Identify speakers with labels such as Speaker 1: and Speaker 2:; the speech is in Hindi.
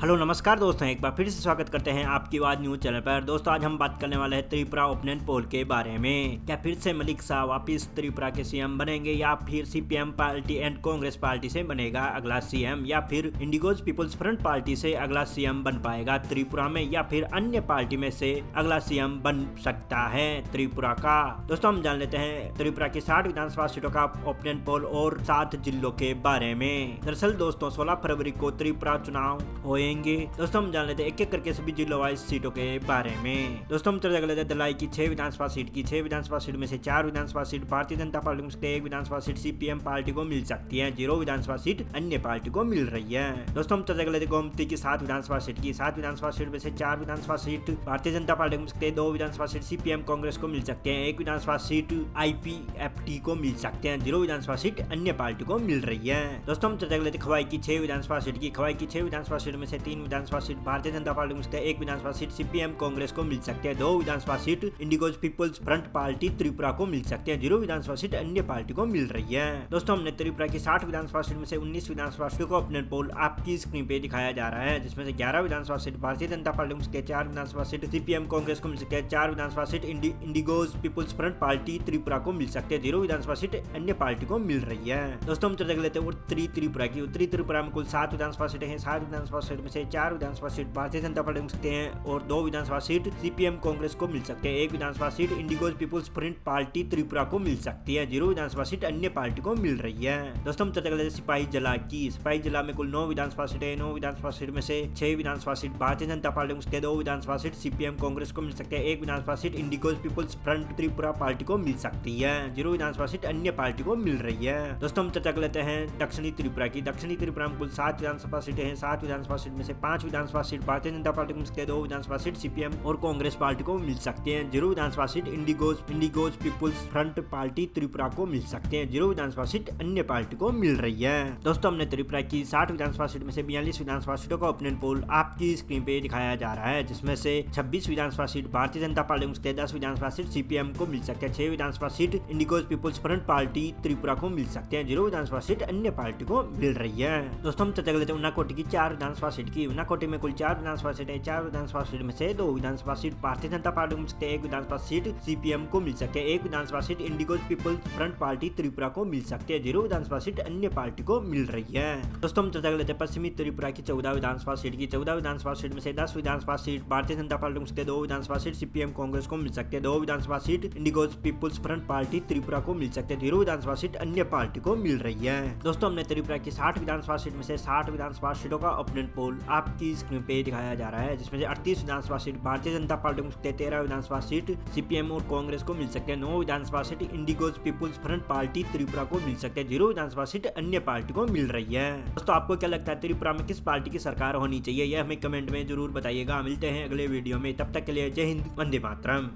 Speaker 1: हेलो नमस्कार दोस्तों, एक बार फिर से स्वागत करते हैं आपकी आवाज न्यूज चैनल पर। दोस्तों आज हम बात करने वाले हैं त्रिपुरा ओपिनियन पोल के बारे में। क्या फिर से मलिक शाह वापिस त्रिपुरा के सीएम बनेंगे या फिर CPM party and Congress party से बनेगा अगला सीएम, या फिर इंडिगोज पीपुल्स फ्रंट पार्टी से अगला सीएम बन पाएगा त्रिपुरा में, या फिर अन्य पार्टी में से अगला सीएम बन सकता है त्रिपुरा का। दोस्तों हम जान लेते हैं त्रिपुरा की 60 विधानसभा सीटों का ओपिनियन पोल और 7 जिलों के बारे में। दरअसल दोस्तों 16 फरवरी को त्रिपुरा चुनाव होएंगे। दोस्तों हम जान लेते हैं एक एक करके सभी जिलों वाइज सीटों के बारे में। दोस्तों हम चर्चा कर लेते हैं दलाई की 6 विधानसभा सीट की 6 विधानसभा सीट में से 4 विधानसभा सीट भारतीय जनता पार्टी को, 1 विधानसभा सीट सीपीएम पार्टी को मिल सकती है, 0 विधानसभा सीट अन्य पार्टी को मिल रही है। दोस्तों हम चर्चा कर लेते हैं गोमती की 7 विधानसभा सीट की 7 विधानसभा सीट में से 4 विधानसभा सीट भारतीय जनता पार्टी को, 2 विधानसभा सीट सीपीएम कांग्रेस को मिल सकते हैं, 1 विधानसभा सीट आईपीएफटी को मिल सकते हैं, 0 विधानसभा सीट अन्य पार्टी को मिल रही है। दोस्तों हम चर्चा कर लेते हैं खवाई की 6 विधानसभा सीट की 6 विधानसभा सीट में से 3 विधानसभा सीट भारतीय जनता पार्टी को, 1 विधानसभा सीट सीपीएम कांग्रेस को मिल सकते हैं, 2 विधानसभा seat indigenous people's front party Tripura को मिल सकते हैं, 0 विधानसभा सीट अन्य पार्टी को मिल रही है। दोस्तों हमने त्रिपुरा की 60 विधानसभा सीट में से 19 विधानसभा सीटों का ओपिनियन पोल आपकी स्क्रीन पे दिखाया जा रहा है, जिसमें से 11 विधानसभा सीट भारतीय जनता पार्टी को, 4 विधानसभा सीट सीपीएम कांग्रेस को मिल सकते हैं, 4 विधानसभा seat indigenous people's front party Tripura को मिल सकते हैं, 0 विधानसभा सीट अन्य पार्टी को मिल रही है। दोस्तों हम चर्चा कर लेते हैं उत्तरी त्रिपुरा की। उत्तरी त्रिपुरा में कुल 7 विधानसभा सीटें हैं, 7 विधानसभा सीट में से 4 विधानसभा सीट भारतीय जनता पार्टी को सकते हैं और 2 विधानसभा सीट सीपीएम कांग्रेस को मिल सकते हैं, 1 विधानसभा seat indigenous people's front party Tripura को मिल सकती है, 0 विधानसभा सीट अन्य पार्टी को मिल रही है। दोस्तों हम चर्चा कर लेते हैं सिपाही जिला की। सिपाही जिला में कुल 9 विधानसभा सीटें, 9 विधानसभा सीट में से 6 विधानसभा सीट भारतीय जनता पार्टी को, 2 विधानसभा सीट सीपीएम कांग्रेस को मिल सकते हैं, 1 विधानसभा seat indigenous people's front Tripura party को मिल सकती है, 0 विधानसभा सीट अन्य पार्टी को मिल रही है। दोस्तों हम चर्चा कर लेते हैं दक्षिणी त्रिपुरा की। दक्षिणी त्रिपुरा में कुल 7 विधानसभा सीटें हैं, 7 विधानसभा सीट में से 5 विधानसभा सीट भारतीय जनता पार्टी को, 2 विधानसभा सीट सीपीएम और कांग्रेस पार्टी को मिल सकते हैं, 0 विधानसभा seat indigenous people's front party Tripura को मिल सकते हैं, 0 विधानसभा सीट अन्य पार्टी को मिल रही है। दोस्तों हमने त्रिपुरा की 60 विधानसभा सीट में से 42 विधानसभा सीटों का ओपिनियन पोल आपकी स्क्रीन पे दिखाया जा रहा है, जिसमें से 26 विधानसभा सीट भारतीय जनता पार्टी को, 10 विधानसभा सीट सीपीएम को मिल सकते हैं, 6 विधानसभा seat indigenous people's front party Tripura को मिल सकते हैं, 0 विधानसभा सीट अन्य पार्टी को मिल रही है। दोस्तों हम चर्चा कर लेते हैं उनाकोटी की 4 विधानसभा सीट की। उनाकोटी में कुल 4 विधानसभा सीट है, 4 विधानसभा सीट में से 2 विधानसभा सीट भारतीय जनता पार्टी को मिल सकते हैं, 1 विधानसभा सीट सीपीएम को मिल सकते हैं, 1 विधानसभा seat indigenous people's front party Tripura को मिल सकते हैं, 0 विधानसभा सीट अन्य पार्टी को मिल रही है। दोस्तों हम चर्चा कर लेते हैं पश्चिमी त्रिपुरा की 14 विधानसभा सीट की। 14 विधानसभा सीट में से 10 विधानसभा सीट भारतीय जनता पार्टी को, 2 विधानसभा सीट सीपीएम कांग्रेस को मिल सकते हैं, 2 विधानसभा seat indigenous people's front party Tripura को मिल सकते हैं, 0 विधानसभा सीट अन्य पार्टी को मिल रही है। दोस्तों हमने त्रिपुरा की 60 विधानसभा सीट में से 60 विधानसभा सीटों का ओपिनियन पोल आपकी स्क्रीन पे दिखाया जा रहा है, जिसमें से 38 विधानसभा सीट भारतीय जनता पार्टी को, 13 विधानसभा सीट सीपीएम और कांग्रेस को मिल सकते हैं, 9 विधानसभा seat indigenous people's front party Tripura को मिल सकते हैं, 0 विधानसभा सीट अन्य पार्टी को मिल रही है। दोस्तों आपको क्या लगता है त्रिपुरा में किस पार्टी की सरकार होनी चाहिए, यह हमें कमेंट में जरूर बताइएगा। मिलते हैं अगले वीडियो में, तब तक के लिए जय हिंद, वंदे मातरम।